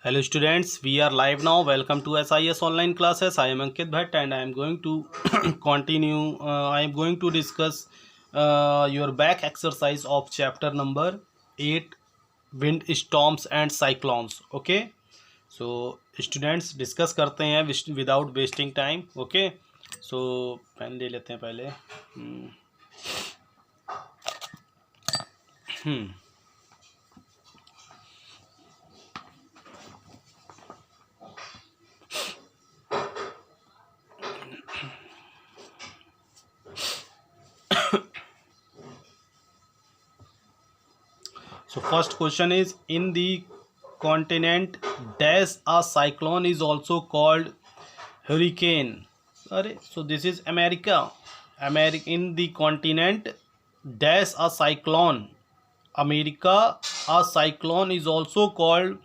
Hello students, we are live now. Welcome to SIS online classes. I am Ankit Bhatt and I am going to continue. I am going to discuss your back exercise of chapter number 8, wind storms and cyclones. Okay, so students discuss करते हैं without wasting time. Okay, so pen ले लेते हैं पहले. So first question is, in the continent dash a cyclone is also called hurricane. So this is America. In the continent dash a cyclone. America, a cyclone is also called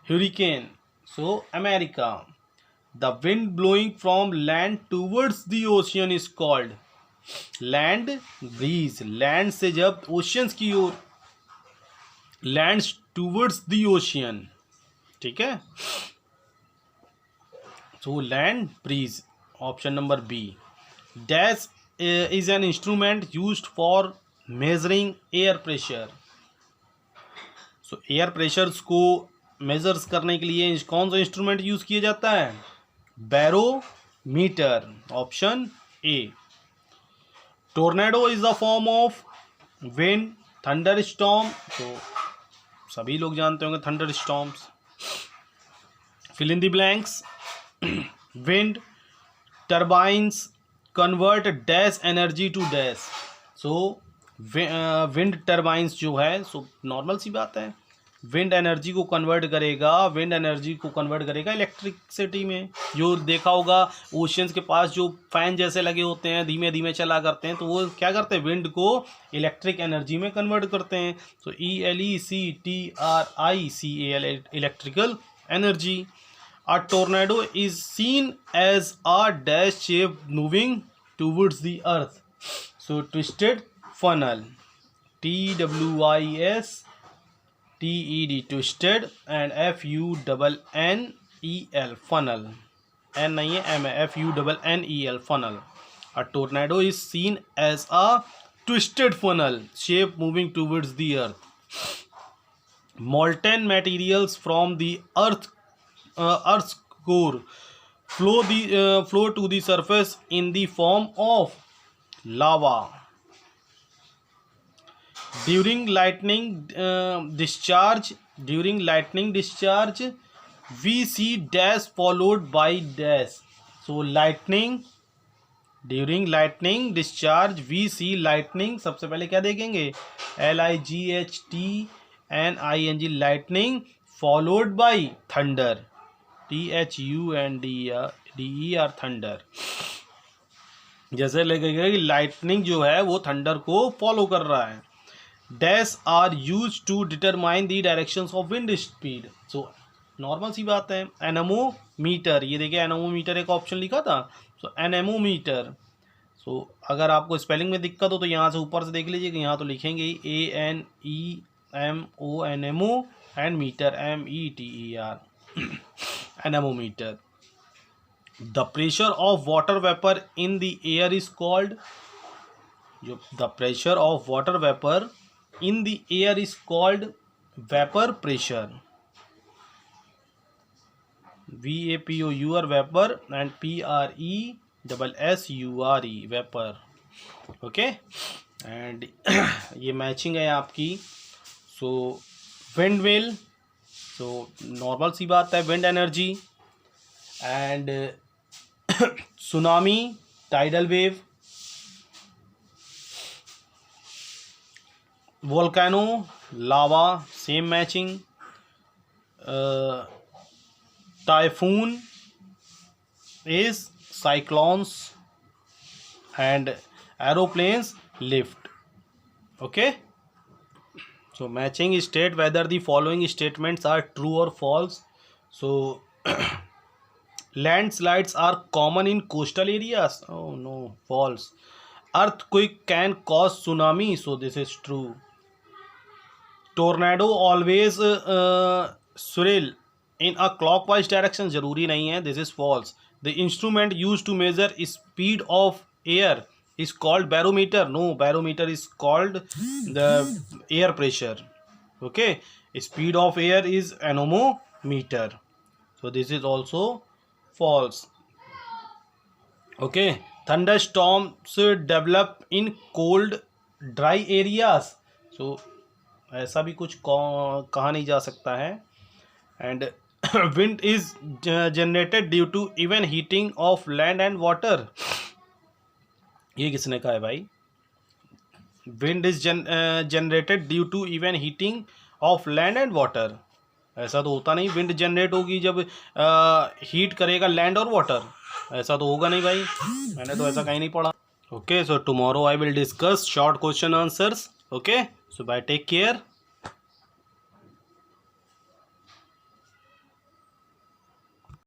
hurricane. So America. The wind blowing from land towards the ocean is called land breeze. Land से जब oceans की ओर lands towards the ocean, ठीक है. So land breeze. Option number B. Dash is an instrument used for measuring air pressure. So air pressures को measures करने के लिए कौन सा इंस्ट्रूमेंट यूज किया जाता है? Barometer. Option A. Tornado is the form of wind. Thunderstorm, तो सभी लोग जानते होंगे thunderstorms. Fill in the blanks. Wind turbines convert dash energy to dash. So wind turbines जो है, सो नॉर्मल सी बात है, विंड एनर्जी को कन्वर्ट करेगा इलेक्ट्रिसिटी में. जो देखा होगा ओशियंस के पास जो फैन जैसे लगे होते हैं, धीमे धीमे चला करते हैं, तो वो क्या करते हैं? विंड को इलेक्ट्रिक एनर्जी में कन्वर्ट करते हैं. So ELECTRICAL, electrical energy. A tornado is seen as a dash shape moving towards the earth. So twisted funnel. TWISTED, twisted, and FUNNEL, funnel. N नहीं है, M है. FUNNEL, funnel. A tornado is seen as a twisted funnel shape moving towards the earth. Molten materials from the earth's core flow to the surface in the form of lava. During lightning discharge, we see dash followed by dash. So during lightning discharge we see lightning. सबसे पहले क्या देखेंगे? LIGHTNING, lightning, followed by thunder. THUNDER, thunder. जैसे लगेगा कि lightning जो है वो थंडर को फॉलो कर रहा है. डैश are use to determine the directions of wind speed. So normal सी बात है. एनेमोमीटर, ये देखिए एनेमोमीटर एक ऑप्शन लिखा था. सो एनेमोमीटर. सो अगर आपको स्पेलिंग में दिक्कत हो तो यहाँ से ऊपर से देख लीजिए कि यहाँ तो लिखेंगे ANEMO and meter METER. Anemometer. The pressure of water vapour in the air is called. The pressure of water vapour in the air is called vapor pressure. VAPOUR, vapor, and PRESSURE, vapor. Okay, and ये matching है आपकी. सो wind mill, सो normal सी बात है, wind energy. And tsunami, tidal wave. volcano, lava, same matching. Typhoon is cyclones, and aeroplanes lift. Okay, so matching state whether the following statements are true or false. So landslides are common in coastal areas. Oh no, false. Earthquake can cause tsunami, so this is true. Tornado always swirl in a clockwise direction, जरूरी नहीं है, this is false. The instrument use to measure speed of air is called barometer. No, barometer is called the air pressure. Okay, speed of air is anemometer. So this is also false. Okay, thunderstorms develop in cold dry areas. So ऐसा भी कुछ कहा नहीं जा सकता है. And wind is generated due to even heating of land and water. ये किसने कहा है भाई? Wind is generated due to even heating of land and water. ऐसा तो होता नहीं, विंड जनरेट होगी जब हीट करेगा लैंड और वाटर. ऐसा तो होगा नहीं भाई, मैंने तो ऐसा कहीं नहीं पढ़ा. Okay, so tomorrow I will discuss short question answers. Okay, so bye, take care.